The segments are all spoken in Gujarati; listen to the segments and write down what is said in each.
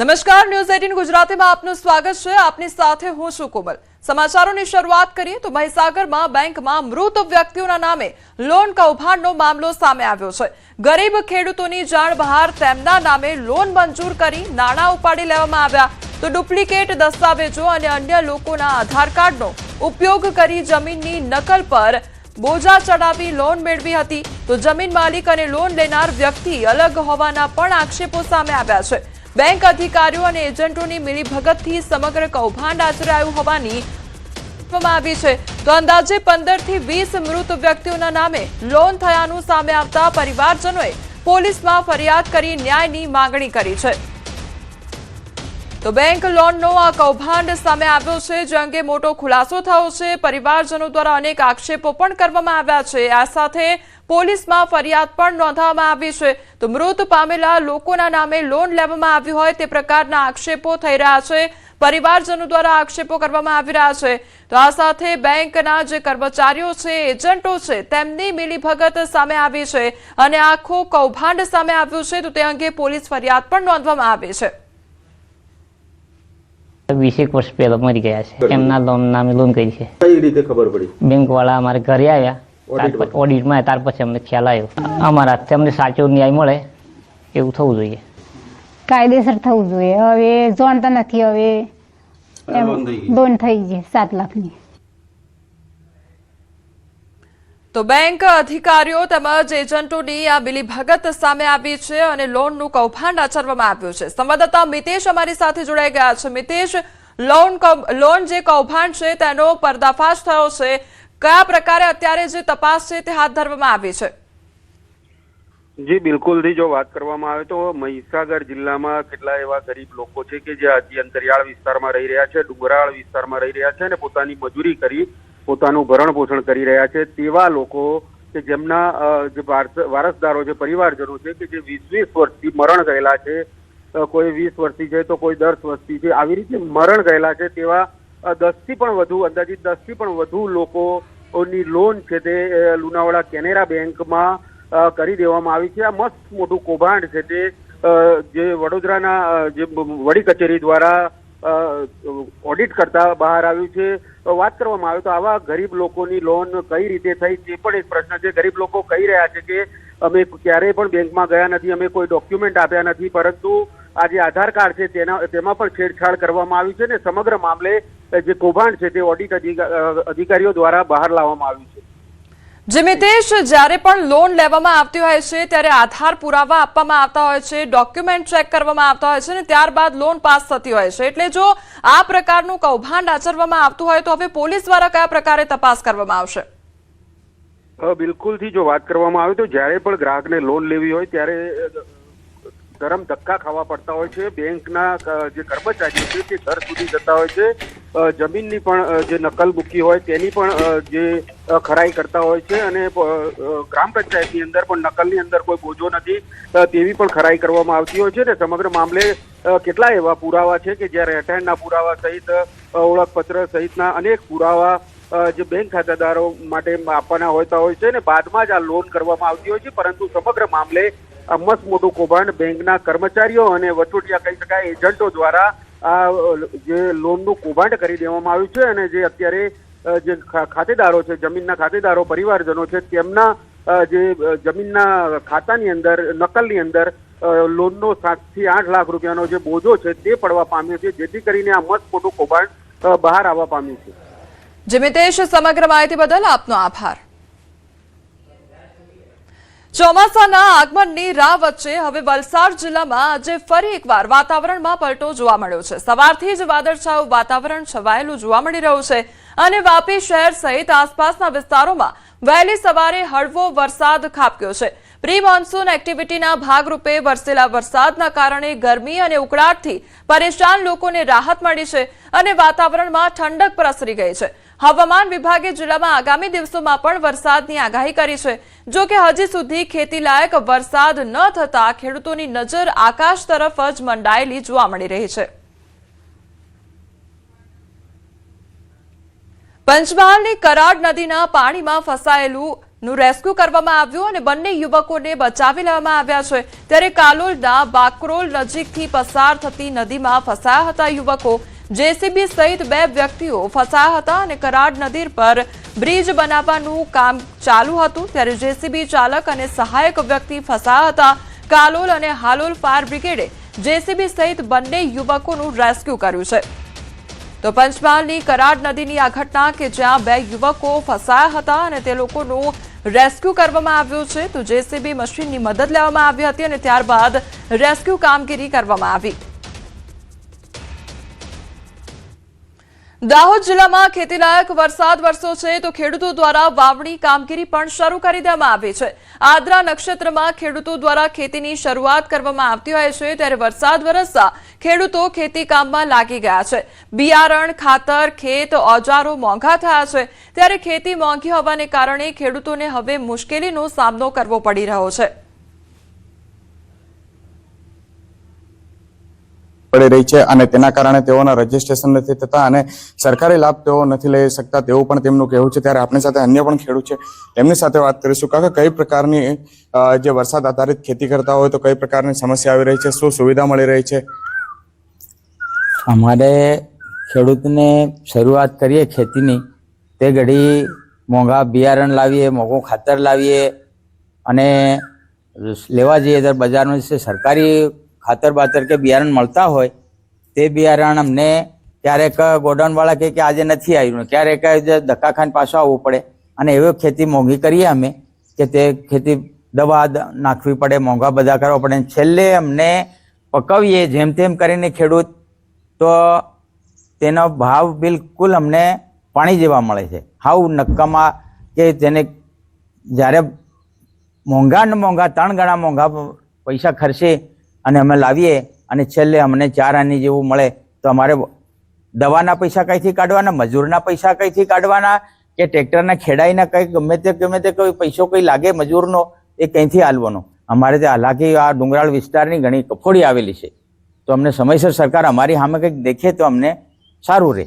નમસ્કાર, ન્યૂઝ 18 ગુજરાતીમાં આપનું સ્વાગત છે। આપની સાથે હું છું કોમલ। સમાચારોની શરૂઆત કરીએ તો મહીસાગરમાં બેંકમાં મૃત વ્યક્તિઓના નામે લોન કૌભાંડનો મામલો સામે આવ્યો છે। ગરીબ ખેડૂતોની જાણ બહાર તેમના નામે લોન મંજૂર કરી નાણાં ઉપાડી લેવામાં આવ્યા તો ડુપ્લિકેટ દસ્તાવેજો અને અન્ય લોકોના આધાર કાર્ડનો ઉપયોગ કરી જમીનની નકલ પર બોજા ચડાવી લોન મેળવી હતી તો જમીન માલિક અને લોન લેનાર વ્યક્તિ અલગ હોવાના પણ આક્ષેપો સામે આવ્યા છે। બેંક અધિકારીઓ અને એજન્ટોની મિલીભગતથી સમગ્ર કૌભાંડ આચરાયું હોવાની આવી છે તો અંદાજે 15 થી 20 મૃત વ્યક્તિઓના નામે લોન થયાનું સામે આવતા પરિવારજનોએ પોલીસમાં ફરિયાદ કરી ન્યાયની માંગણી કરી છે। તો બેંક લોનનો આ કૌભાંડ સામે આવ્યો છે જે અંગે મોટો ખુલાસો થયો છે। પરિવારજનો દ્વારા અનેક આક્ષેપો પણ કરવામાં આવ્યા છે। આ સાથે પોલીસમાં ફરિયાદ પણ નોંધવામાં આવી છે તો મૃત પામેલા લોકોના નામે લોન લેવામાં આવી હોય તે પ્રકારના આક્ષેપો થઈ રહ્યા છે। પરિવારજનો દ્વારા આક્ષેપો કરવામાં આવી રહ્યા છે તો આ સાથે બેંકના જે કર્મચારીઓ છે, એજન્ટો છે, તેમની મિલીભગત સામે આવી છે અને આખો કૌભાંડ સામે આવ્યું છે તો તે અંગે પોલીસ ફરિયાદ પણ નોંધવામાં આવી છે। 20 વર્ષ પહેલા મરી ગયા છે। એમના નામે લોન કરી છે। કઈ રીતે ખબર પડી? બેંક વાળા અમારે ઘરે આવ્યા, ઓડિટમાં ત્યાર પછી અમને ખ્યાલ આવ્યો। અમારા હાથથી અમને સાચો ન્યાય મળે એવું થવું જોઈએ, કાયદેસર થવું જોઈએ। હવે જાણતા નથી, હવે લોન થઈ ગઈ 7 લાખની। તો બેંક અધિકારીઓ તેમજ એજન્ટોની આ મિલીભગત સામે આવી છે અને લોનનું કૌભાંડ આચરવામાં આવ્યું છે। સંવાદદાતા મિતેશ અમારી સાથે જોડાઈ ગયા છે। મિતેશ, લોન જે કૌભાંડ છે તેનો પર્દાફાશ થયો છે, કયા પ્રકારે અત્યારે જે તપાસ છે તે હાથ ધરવામાં આવી છે? જી બિલકુલ થી જો વાત કરવામાં આવે તો મહીસાગર જિલ્લામાં કેટલા એવા ગરીબ લોકો છે કે જે હજી અંતરિયાળ વિસ્તારમાં રહી રહ્યા છે, ડુંગરાળ વિસ્તારમાં રહી રહ્યા છે અને પોતાની મજૂરી કરી પોતાનું ભરણ પોષણ કરી રહ્યા છે। તેવા લોકો કે જેમના જે વારસદારો છે, પરિવારજનો છે કે જે 20 વર્ષથી મરણ ગયેલા છે, કોઈ 20 વર્ષથી છે તો કોઈ 10 વર્ષથી છે, આવી રીતે મરણ ગયેલા છે તેવા 10 થી પણ વધુ, અંદાજિત 10 થી પણ વધુ લોકોની લોન છે તે લુણાવાડા કેનેરા બેંકમાં કરી દેવામાં આવી છે। આ મસ્ત મોટું કૌભાંડ છે તે જે વડોદરાના જે વડી કચેરી દ્વારા ઓડિટ કરતા બહાર આવ્યું છે। વાત કરવામાં આવે તો આવા ગરીબ લોકોની લોન કઈ રીતે થઈ તે પણ એક પ્રશ્ન છે। ગરીબ લોકો કહી રહ્યા છે કે અમે ક્યારેય પણ બેંકમાં ગયા નથી, અમે કોઈ ડોક્યુમેન્ટ આપ્યા નથી, પરંતુ આ જે આધાર કાર્ડ છે તેમાં પણ છેડછાડ કરવામાં આવી છે ને સમગ્ર મામલે જે કૌભાંડ છે તે ઓડિટ અધિકારીઓ દ્વારા બહાર લાવવામાં આવ્યું છે। જી મિતેશ, જ્યારે પણ લોન લેવામાં આવતી હોય છે ત્યારે આધાર પુરાવા આપવામાં આવતા હોય છે, ડોક્યુમેન્ટ ચેક કરવામાં આવતા હોય છે અને ત્યારબાદ લોન પાસ થતી હોય છે, એટલે જો આ પ્રકારનું કૌભાંડ આચરવામાં આવતું હોય તો હવે પોલીસ દ્વારા કયા પ્રકારે તપાસ કરવામાં આવશે? બિલકુલ થી જો વાત કરવામાં આવે તો જ્યારે પણ ગ્રાહકને લોન લેવી હોય ત્યારે ગરમ ધક્કા ખાવા પડતા હોય છે। બેંકના જે કર્મચારીઓ છે તે ઘર સુધી જતા હોય છે, જમીનની પણ જે નકલ મૂકી હોય તેની પણ જે ખરાઈ કરતા હોય છે અને ગ્રામ પંચાયતની અંદર પણ નકલની અંદર કોઈ બોજો નથી તેવી પણ ખરાઈ કરવામાં આવતી હોય છે ને સમગ્ર મામલે કેટલા એવા પુરાવા છે કે જ્યારે રહેઠાણના પુરાવા સહિત ઓળખપત્ર સહિતના અનેક પુરાવા જે બેંક ખાતાદારો માટે આપવાના હોતા હોય છે ને બાદમાં જ આ લોન કરવામાં આવતી હોય છે, પરંતુ સમગ્ર મામલે આ મસ્ત મોટું કૌભાંડ બેંકના કર્મચારીઓ અને વચોટિયા કહી શકાય એજન્ટો દ્વારા આ જે લોનનું કૌભાંડ કરી દેવામાં આવ્યું છે અને જે અત્યારે જે ખાતેદારો છે, જમીનના ખાતેદારો, પરિવારજનો છે, તેમના જે જમીનના ખાતાની અંદર નકલની અંદર લોનનો 7 થી 8 લાખ રૂપિયાનો જે બોજો છે તે પડવા પામ્યો છે, જેથી કરીને આ મસ્ત મોટું કૌભાંડ બહાર આવવા પામ્યું છે। જી મિતેશ, સમગ્ર માહિતી બદલ આપનો આભાર। ચોમાસાના આગમનની રાહ વચ્ચે હવે વલસાડ જિલ્લામાં આજે ફરી એકવાર વાતાવરણમાં પલટો જોવા મળ્યો છે। સવારથી જ વાદળછાયું વાતાવરણ છવાયેલું જોવા મળી રહ્યું છે અને વાપી શહેર સહિત આસપાસના વિસ્તારોમાં વહેલી સવારે હળવો વરસાદ ખાબક્યો છે। પ્રી મોન્સૂન એક્ટિવિટીના ભાગરૂપે વરસેલા વરસાદના કારણે ગરમી અને ઉકળાટથી પરેશાન લોકોને રાહત મળી છે અને વાતાવરણમાં ઠંડક પ્રસરી ગઈ છે। હવામાન વિભાગે જિલ્લામાં આગામી દિવસોમાં પણ વરસાદની આગાહી કરી છે, જો કે હજી સુધી ખેતીલાયક વરસાદ ન થતા ખેડૂતોની નજર આકાશ તરફ જ મંડાયેલી જોવા મળી રહી છે। પંચમહાલની કરાડ નદીના પાણીમાં ફસાયેલું નું રેસ્ક્યુ કરવામાં આવ્યું અને બંને યુવકોને બચાવી લેવામાં આવ્યા છે। ત્યારે કાલોલના બાકરોલ નજીકથી પસાર થતી નદીમાં ફસાયા હતા યુવકો। જેસીબી સહિત 2 વ્યક્તિઓ ફસાયા હતા અને કરાડ નદી પર બ્રિજ બનાવવાનું કામ ચાલુ હતું। ત્યારે જેસીબી ચાલક અને સહાયક વ્યક્તિ ફસાયા હતા। કાલોલ અને હાલોલ ફાયર બ્રિગેડે જેસીબી સહિત બંને યુવકોનું રેસ્ક્યુ કર્યું છે। તો પંચમહાલની કરાડ નદીની આ ઘટના કે જ્યાં 2 યુવકો ફસાયા હતા અને તે લોકોનું રેસ્ક્યુ કરવામાં આવ્યું છે। તો જેસીબી મશીનની મદદ લેવામાં આવી હતી અને ત્યારબાદ રેસ્ક્યુ કામગીરી કરવામાં આવી। દાહોદ જિલ્લામાં ખેતીલાયક વરસાદ વરસ્યો છે તો ખેડૂતો દ્વારા વાવણી કામગીરી પણ શરૂ કરી દેવામાં આવી છે। આદ્રા નક્ષત્રમાં ખેડૂતો દ્વારા ખેતીની શરૂઆત કરવામાં આવતી હોય છે ત્યારે વરસાદ વરસતા ખેડૂતો ખેતી કામમાં લાગી ગયા છે। બિયારણ, ખાતર, ખેત ઓજારો મોંઘા થયા છે ત્યારે ખેતી મોંઘી હોવાને કારણે ખેડૂતોને હવે મુશ્કેલીનો સામનો કરવો પડી રહ્યો છે। પડી રહી છે અને તેના કારણે તેઓના રજીસ્ટ્રેશન નથી થતા અને સરકારી લાભ તેઓ નથી લઈ શકતા તેવું પણ તેમનું કહેવું છે। ત્યારે આપણી સાથે અન્ય પણ ખેડૂત છે, તેમની સાથે વાત કરીશું। કાકા, કઈ પ્રકારની જે વરસાદ આધારિત ખેતી કરતા હોય તો કઈ પ્રકારની સમસ્યા આવી રહી છે, શું સુવિધા મળી રહી છે? અમારે ખેડૂતને શરૂઆત કરીએ ખેતીની તે ઘડી મોંઘા બિયારણ લાવીએ, મોંઘું ખાતર લાવીએ અને લેવા જઈએ તો બજારનું જે સરકારી ખાતર બાતર કે બિયારણ મળતા હોય તે બિયારણ અમને ક્યારેક ગોડાઉનવાળા કહે કે આજે નથી આવ્યું, ક્યારેક ધક્કા ખાઈને પાછું આવવું પડે અને એવી ખેતી મોંઘી કરીએ અમે કે તે ખેતી દવા નાખવી પડે, મોંઘા બધા કરવા પડે। છેલ્લે અમને પકવીએ જેમ તેમ કરીને ખેડૂત તો તેનો ભાવ બિલકુલ અમને પાણી જેવા મળે છે। હાવ નક્કામાં કે તેને જ્યારે મોંઘા ને મોંઘા 3 ગણા મોંઘા પૈસા ખર્ચે અને અમે લાવીએ અને છેલ્લે અમને 4 આની જેવું મળે તો અમારે દવાના પૈસા કઈથી કાઢવાના, મજૂરના પૈસા કઈથી કાઢવાના કે ટ્રેક્ટરના ખેડાઈના કઈ ગમે તે કોઈ પૈસો કઈ લાગે મજૂરનો એ કઈથી આલવાનો। અમારે તે હાલાકી આ ડુંગરાળ વિસ્તારની ઘણી કફોડી આવેલી છે તો અમને સમયસર સરકાર અમારી સામે કંઈક દેખે તો અમને સારું રહે।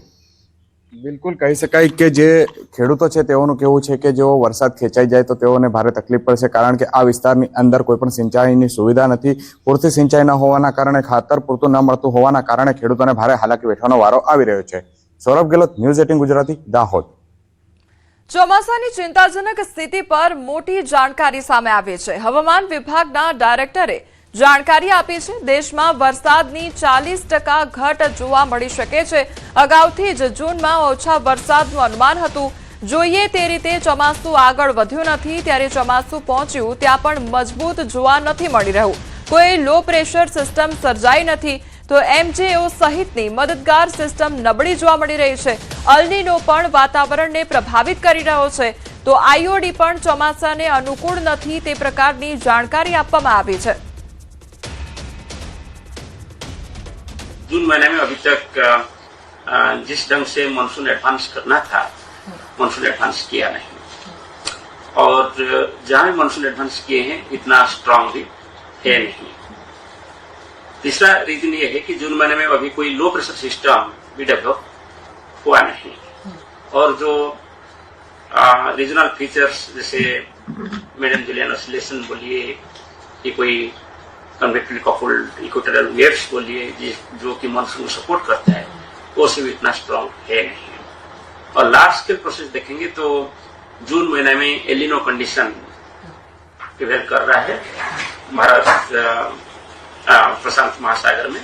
બિલકુલ કહી શકાય કે જે ખેડૂતો છે તેઓનું કહેવું છે કે જો વરસાદ ખેંચાઈ જાય તો તેઓને ભારે તકલીફ પડશે, કારણ કે આ વિસ્તારની અંદર કોઈ પણ સિંચાઈની સુવિધા નથી। પૂરતી સિંચાઈ ન હોવાના કારણે, ખાતર પૂરતું ન મળતું હોવાના કારણે ખેડૂતોને ભારે હાલાકી વેઠવાનો વારો આવી રહ્યો છે। સૌરભ ગેહલોત, ન્યૂઝ 18 ગુજરાતી, દાહોદ। ચોમાસાની ચિંતાજનક સ્થિતિ પર મોટી જાણકારી સામે આવી છે। હવામાન વિભાગના ડાયરેક્ટરે જાણકારી આપી છે। દેશમાં વરસાદની 40% ઘટ જોવા મળી શકે છે। અગાઉથી જ જૂનમાં ઓછા વરસાદનું અનુમાન હતું। જોઈએ તે રીતે ચોમાસું આગળ વધ્યું નથી ત્યારે ચોમાસું પહોંચ્યું ત્યાં પણ મજબૂત જોવા નથી મળી રહ્યું। કોઈ લો પ્રેશર સિસ્ટમ સર્જાઈ નથી તો MJO સહિતની મદદગાર સિસ્ટમ નબળી જોવા મળી રહી છે। અલ્નીનો પણ વાતાવરણને પ્રભાવિત કરી રહ્યો છે તો IOD પણ ચોમાસાને અનુકૂળ નથી તે પ્રકારની જાણકારી આપવામાં આવી છે। जून महीने में अभी तक जिस ढंग से मानसून एडवांस करना था, मानसून एडवांस किया नहीं और जहां भी मानसून एडवांस किए हैं इतना स्ट्रांग भी है नहीं। तीसरा रीजन ये है कि जून महीने में अभी कोई लो प्रेशर सिस्टम भी डेवलप हुआ नहीं और जो रीजनल फीचर्स जैसे मीडियम जूलियन ऑसिलेशन बोलिए कि कोई कन्वेक्टिवली कपल्ड इक्वेटोरियल वेव्स बोलिए जो कि मानसून को सपोर्ट करता है वो से भी इतना स्ट्रांग है नहीं। और लार्ज स्केल प्रोसेस देखेंगे तो जून महीने में एलिनो कंडीशन प्रिवेल कर रहा है भारत प्रशांत महासागर में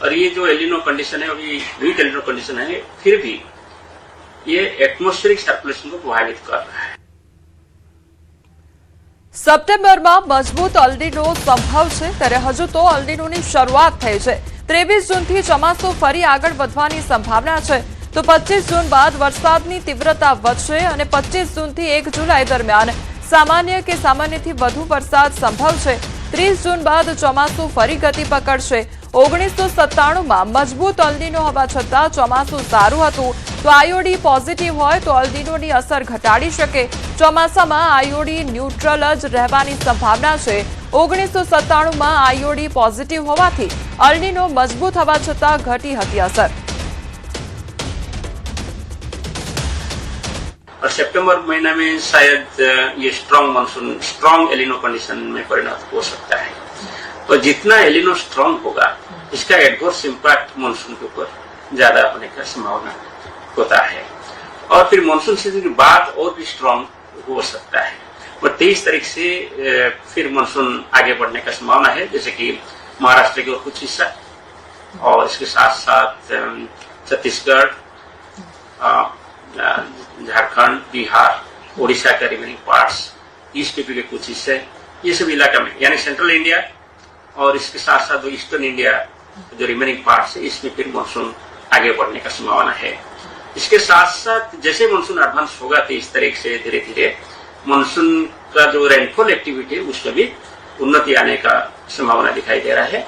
और ये जो एलिनो कंडीशन है अभी वीक एलिनो कंडीशन है फिर भी ये एटमॉस्फेरिक सर्कुलेशन को प्रभावित कर रहा है। સપ્ટેમ્બરમાં મજબૂત અલ્નીનો સંભવ છે ત્યારે હજુ તો અલ્નીનોની શરૂઆત થઈ છે। 23 જૂનથી ચોમાસું ફરી આગળ વધવાની સંભાવના છે તો 25 જૂન બાદ વરસાદની તીવ્રતા વધશે અને 25 જૂનથી 1 જુલાઈ દરમિયાન સામાન્ય કે સામાન્યથી વધુ વરસાદ સંભવ છે। 30 જૂન બાદ ચોમાસું ફરી ગતિ પકડશે। 1997માં મજબૂત અલ્નીનો હોવા છતાં ચોમાસું સારું હતું તો IOD પોઝિટિવ હોય તો અલ્નીનોની અસર ઘટાડી શકે। ચોમાસામાં IOD ન્યુટ્રલ જ રહેવાની સંભાવના છે। 1997માં IOD પોઝિટિવ હોવાથી અલ્નીનો મજબૂત હોવા છતાં ઘટી હતી અસર। और सितंबर महीना में शायद ये स्ट्रांग मानसून स्ट्रांग एलिनो कंडीशन में परिणत हो सकता है। तो जितना एलिनो स्ट्रांग होगा इसका एडवर्स इम्पैक्ट मानसून के ऊपर ज्यादा होने का संभावना होता है और फिर मानसून सीजन के बाद और भी स्ट्रांग हो सकता है और 23 तारीख से फिर मानसून आगे बढ़ने का संभावना है, जैसे कि महाराष्ट्र के और कुछ हिस्सा और इसके साथ साथ छत्तीसगढ़, झारखंड, बिहार, उड़ीसा का रिमेनिंग पार्ट्स, ईस्ट यूपी के कुछ हिस्से, ये सब इलाका में यानी सेंट्रल इंडिया और इसके साथ साथ ईस्टर्न इंडिया जो रिमेनिंग पार्ट्स है इसमें फिर मानसून आगे बढ़ने का संभावना है। इसके साथ साथ जैसे मानसून एडवांस होगा 23 तारीख से धीरे धीरे मानसून का जो रेनफॉल एक्टिविटी है उसमें भी उन्नति आने का संभावना दिखाई दे रहा है।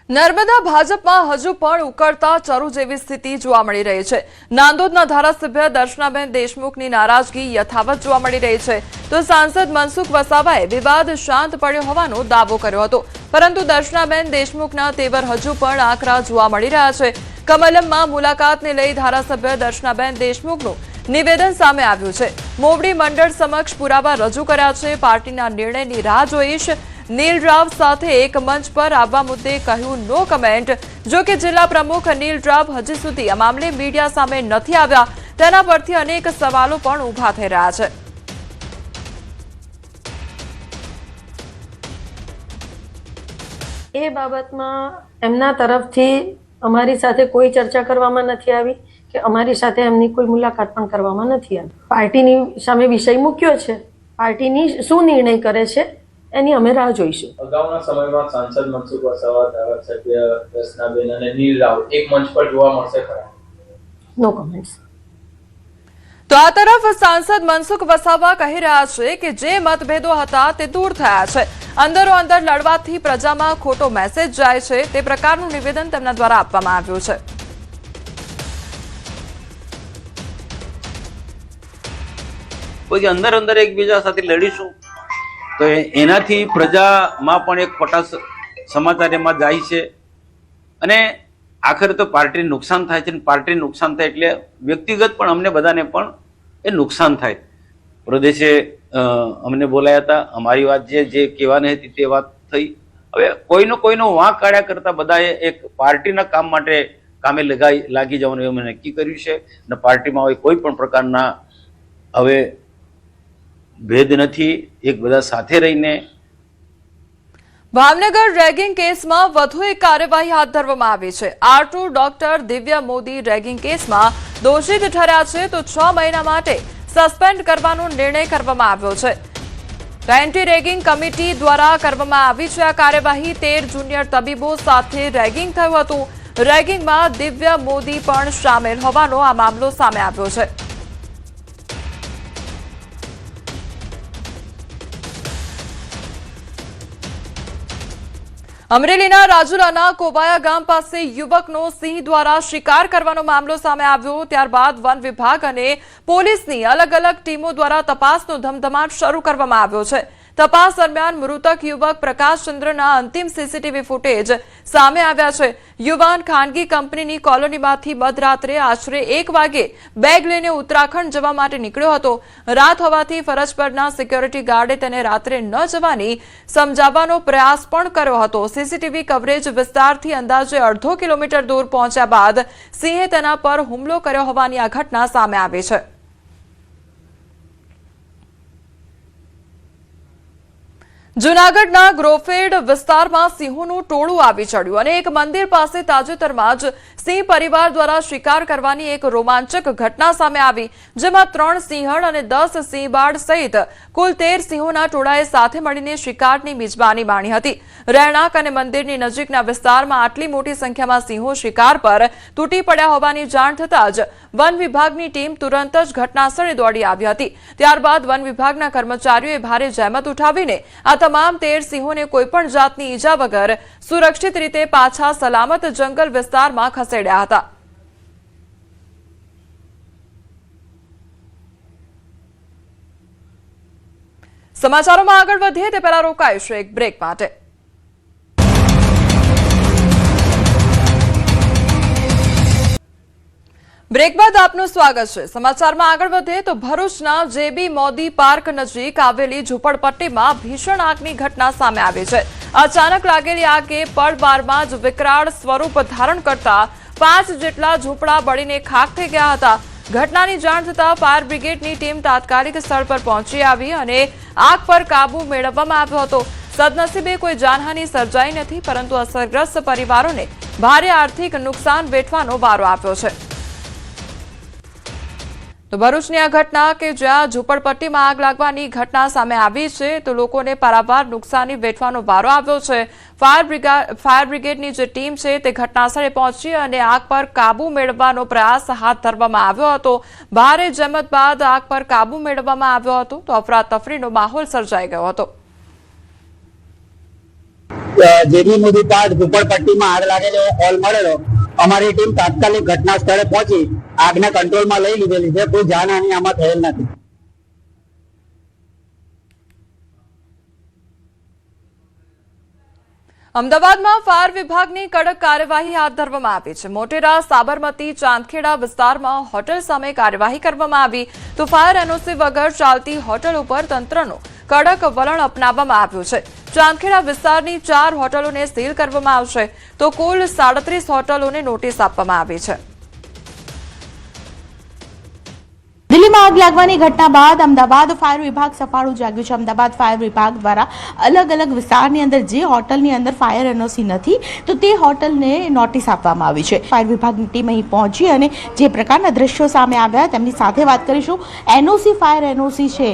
નર્મદા ભાજપમાં હજુ પણ ઉકળતા ચરુ જેવી સ્થિતિ જોવા મળી રહી છે। નાંદોદના ધારાસભ્ય દર્શનાબેન દેશમુખની નારાજગી યથાવત જોવા મળી રહી છે, તો સાંસદ મનસુખ વસાવાએ વિવાદ શાંત પડ્યો હોવાનો દાવો કર્યો હતો, પરંતુ દર્શનાબેન દેશમુખના તેવર હજુ પણ આકરા જોવા મળી રહ્યા છે। કમલમમાં મુલાકાતને લઈ ધારાસભ્ય દર્શનાબેન દેશમુખનું નિવેદન સામે આવ્યું છે। મોવડી મંડળ સમક્ષ પુરાવા રજૂ કર્યા છે। પાર્ટીના નિર્ણયની રાહ જોઈશ। નીલ રાવ સાથે એક મંચ પર આવવા મુદ્દે કહ્યું નો કમેન્ટ। જો કે જિલ્લા પ્રમુખ નીલ રાવ હજી સુધી આ મામલે મીડિયા સામે નથી આવ્યા, તેના પરથી અનેક સવાલો પણ ઊભા થઈ રહ્યા છે। એ બાબતમાં એમના તરફથી અમારી સાથે કોઈ ચર્ચા કરવામાં નથી આવી કે અમારી સાથે એમની કોઈ મુલાકાત પણ કરવામાં નથી આવી। પાર્ટીની સામે વિષય મૂક્યો છે, પાર્ટીની શું નિર્ણય કરે છે એની અમે રાહ જોઈશું। અગાઉના સમયમાં સાંસદ મનસુખ વસાવા, ધારાસભ્ય દર્શનાબેન અને નીલ રાવ એક મંચ પર જોવા મળશે ખરા? No comments. તો આ તરફ સાંસદ મનસુખ વસાવા કહી રહ્યા છે કે જે મતભેદો હતા તે દૂર થયા છે। અંદરો અંદર લડવાથી પ્રજામાં ખોટો મેસેજ જાય છે, તે પ્રકારનું નિવેદન તેમના દ્વારા આપવામાં આવ્યું છે। કોઈ અંદર અંદર એકબીજા સાથે લડીશું તો એનાથી પ્રજામાં પણ એક ખોટા સમાચાર એમાં જાય છે અને આખરે તો પાર્ટીને નુકસાન થાય છે। પાર્ટીને નુકસાન થાય એટલે વ્યક્તિગત પણ અમને બધાને પણ એ નુકસાન થાય। પ્રદેશે અમને બોલાયા હતા, અમારી વાત જે કહેવાની હતી તે વાત થઈ। હવે કોઈનો વાંક કાઢ્યા કરતા બધાએ એક પાર્ટીના કામ માટે કામે લાગી જવાનું એવું નક્કી કર્યું છે અને પાર્ટીમાં હવે કોઈ પણ પ્રકારના હવે ભેદ નથી, એક બધા સાથે રહીને। ભાવનગર રેગિંગ કેસમાં વધુ એક કાર્યવાહી હાથ ધરવામાં આવી છે। R2 doctor Divya Modi ragging કેસમાં દોષિત ઠર્યા છે, તો 6 મહિના માટે સસ્પેન્ડ કરવાનો નિર્ણય કરવામાં આવ્યો છે। એન્ટી રેગિંગ કમિટી દ્વારા કરવામાં આવી છે આ કાર્યવાહી। 13 જુનિયર તબીબો સાથે રેગિંગ થયું હતું। રેગિંગમાં દિવ્યા મોદી પણ સામેલ હોવાનો આ મામલો સામે આવ્યો છે। અમરેલીના રાજુલાના કોબાયા ગામ પાસે યુવકનો સિંહ દ્વારા શિકાર કરવાનો મામલો સામે આવ્યો। ત્યારબાદ વન વિભાગ અને પોલીસની અલગ અલગ ટીમો દ્વારા તપાસનો ધમધમાટ શરૂ કરવામાં આવ્યો છે। તપાસ દરમિયાન મૃતક યુવક પ્રકાશચંદ્રના અંતિમ સીસીટીવી ફૂટેજ સામે આવ્યા છે। યુવાન ખાનગી કંપનીની કોલોનીમાંથી મધરાત્રે આશરે 1 વાગે બેગ લઈને ઉત્તરાખંડ જવા માટે નીકળ્યો હતો। રાત હોવાથી ફરજ પરના સિક્યોરિટી ગાર્ડે તેને રાત્રે ન જવાની સમજાવવાનો પ્રયાસ પણ કર્યો હતો। સીસીટીવી કવરેજ વિસ્તારથી અંદાજે 1.5 કિલોમીટર દૂર પહોંચ્યા બાદ સિંહે તેના પર હુમલો કર્યો હોવાની આ ઘટના સામે આવી છે। જૂનાગઢના ગ્રોફેડ વિસ્તારમાં સિંહોનું ટોળું આવી ચડ્યું અને એક મંદિર પાસે તાજેતરમાં જ સિંહ પરિવાર દ્વારા શિકાર કરવાની એક રોમાંચક ઘટના સામે આવી, જેમાં 3 સિંહણ અને 10 સિંહબાળ સહિત કુલ 13 સિંહોના ટોળાએ સાથે મળીને શિકારની મિજબાની માણી હતી। રહેણાંક અને મંદિરની નજીકના વિસ્તારમાં આટલી મોટી સંખ્યામાં સિંહો શિકાર પર તૂટી પડ્યા હોવાની જાણ થતાં જ વન વિભાગની ટીમ તુરંત જ ઘટનાસ્થળે દોડી આવી હતી। ત્યારબાદ વન વિભાગના કર્મચારીઓએ ભારે જહેમત ઉઠાવીને આ તમામ 13 સિંહોને કોઈપણ જાતની ઈજા વગર સુરક્ષિત રીતે પાછા સલામત જંગલ વિસ્તારમાં ખસેડ્યા હતા। સમાચારોમાં આગળ વધીએ તે પહેલા રોકાઈશું એક બ્રેક માટે। બ્રેક બાદ આપનું સ્વાગત છે। સમાચારમાં આગળ વધે તો ભરૂચના જેબી મોદી પાર્ક નજીક આવેલી ઝૂંપડપટ્ટીમાં ભીષણ આગની ઘટના સામે આવી છે। અચાનક લાગેલી આગે પળવારમાં જ વિકરાળ સ્વરૂપ ધારણ કરતા 5 જેટલા ઝૂંપડા બળીને ખાખ થઈ ગયા હતા। ઘટનાની જાણ થતાં ફાયર બ્રિગેડની ટીમ તાત્કાલિક સ્થળ પર પહોંચી આવી અને આગ પર કાબુ મેળવવામાં આવ્યો હતો। સદનસીબે કોઈ જાનહાનિ સર્જાઈ નથી, પરંતુ અસરગ્રસ્ત પરિવારોને ભારે આર્થિક નુકસાન વેઠવાનો વારો આવ્યો છે। તો ભરૂચની આ ઘટના કે જ્યાં ઝૂંપડપટ્ટીમાં આગ લાગવાની ઘટના સામે આવી છે, તો લોકોને પારાવાર નુકસાની વેઠવાનો વારો આવ્યો છે। ફાયર બ્રિગેડની જે ટીમ છે તે ઘટનાસ્થળે પહોંચી અને આગ પર કાબુ મેળવવાનો પ્રયાસ હાથ ધરવામાં આવ્યો હતો। ભારે જહેમત બાદ આગ પર કાબુ મેળવવામાં આવ્યો હતો, તો અફરાતફરીનો માહોલ સર્જાઈ ગયો હતો। જેબી મોદી પાર્ક ઝૂંપડપટ્ટીમાં આગ લાગેલો કોલ મળેલો। અમારી ટીમ તાત્કાલિક ઘટના સ્થળે પહોંચી આગને કંટ્રોલમાં લઈ લીધેલી છે। કોઈ જાનહાનિ આમાં થયેલ નથી। અમદાવાદમાં ફાયર વિભાગની કડક કાર્યવાહી હાથ ધરવામાં આવી છે। મોટેરા, સાબરમતી, ચાંદખેડા વિસ્તારમાં હોટલ સામે કાર્યવાહી કરવામાં આવી, તો ફાયર એનઓસી વગર ચાલતી હોટલ ઉપર તંત્રનો કડક વલણ અપનાવવામાં આવ્યું છે। ચાંદખેડા વિસ્તારની 4 હોટલોને સીલ કરવામાં આવશે, તો કુલ 37 હોટલોને નોટિસ આપવામાં આવી છે। દિલ્હીમાં આગ લાગવાની ઘટના બાદ અમદાવાદ ફાયર વિભાગ સફાળું જાગ્યું છે। અમદાવાદ ફાયર વિભાગ દ્વારા અલગ અલગ વિસ્તારની અંદર જે હોટલની અંદર ફાયર એનઓસી નથી, તો તે હોટલને નોટિસ આપવામાં આવી છે। ફાયર વિભાગની ટીમ અહીં પહોંચી અને જે પ્રકારના દ્રશ્યો સામે આવ્યા તેમની સાથે વાત કરીશું। એનઓસી ફાયર એનઓસી છે,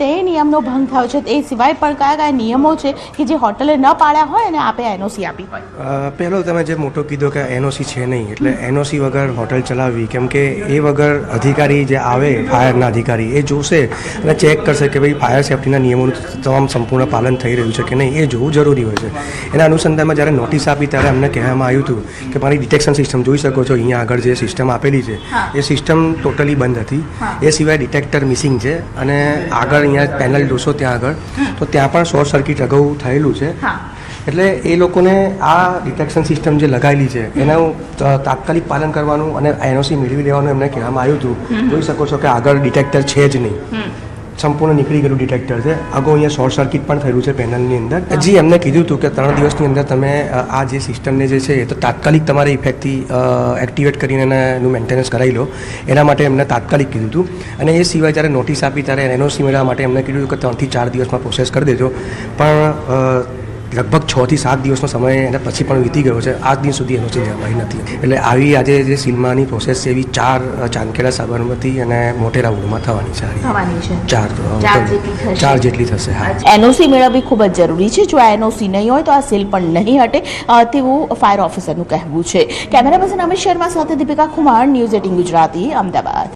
તે નિયમનો ભંગ થયો છે, એ સિવાય પણ કયા કયા નિયમો છે કે જે હોટલે ન પાળ્યા હોય અને આપે એનઓસી આપી હોય? પહેલો તમે જે મોટો કીધો કે એનઓસી છે નહીં, એટલે એનઓસી વગર હોટલ ચલાવવી, કેમ કે એ વગર અધિકારી જે આવે ફાયરના અધિકારી એ જોશે અને ચેક કરશે કે ભાઈ ફાયર સેફ્ટીના નિયમોનું તમામ સંપૂર્ણ પાલન થઈ રહ્યું છે કે નહીં, એ જોવું જરૂરી હોય છે। એના અનુસંધાનમાં જ્યારે નોટિસ આપી ત્યારે અમને કહેવામાં આવ્યું હતું કે મારી ડિટેક્શન સિસ્ટમ જોઈ શકો છો, અહીંયા આગળ જે સિસ્ટમ આપેલી છે એ સિસ્ટમ ટોટલી બંધ હતી। એ સિવાય ડિટેક્ટર મિસિંગ છે અને આગળ અહીંયા પેનલ જોશો ત્યાં આગળ, તો ત્યાં પણ શોર્ટ સર્કિટ અગાઉ થયેલું છે। એટલે એ લોકોને આ ડિટેક્શન સિસ્ટમ જે લગાવેલી છે એનું તાત્કાલિક પાલન કરવાનું અને એનઓસી મેળવી લેવાનું એમને કહેવામાં આવ્યું હતું। જોઈ શકો છો કે આગળ ડિટેક્ટર છે જ નહીં, સંપૂર્ણ નીકળી ગયેલું ડિટેક્ટર છે। અગાઉ અહીંયા શોર્ટ સર્કિટ પણ થયેલું છે પેનલની અંદર। હજી એમને કીધું હતું કે 3 દિવસની અંદર તમે આ જે સિસ્ટમને જે છે એ તો તાત્કાલિક તમારે ઇફેક્ટથી એક્ટિવેટ કરીને એનું મેન્ટેનન્સ કરાવી લો, એના માટે એમને તાત્કાલિક કીધું હતું। અને એ સિવાય જ્યારે નોટિસ આપી ત્યારે એનઓસી મેળવવા માટે એમને કીધું કે 3 થી 4 દિવસમાં પ્રોસેસ કરી દેજો, પણ લગભગ 6 થી 7 દિવસનો સમય એના પછી પણ વીતી ગયો છે, આજ દિન સુધી એનઓસી લેવાઈ નથી। એટલે આવી આજે જે સીલમાની પ્રોસેસ છે એવી 4 ચાંદખેડા, સાબરમતી અને મોટેરા વોર્ડમાં થવાની છે। 4 જેટલી થશે। એનઓસી મેળવવી ખૂબ જ જરૂરી છે। જો આ એનઓસી નહીં હોય તો આ સીલ પણ નહીં હટે તેવું ફાયર ઓફિસરનું કહેવું છે। કેમેરા પર્સન અમિત શર્મા સાથે દીપિકા કુમાર, ન્યૂઝ 18 ગુજરાતી, અમદાવાદ।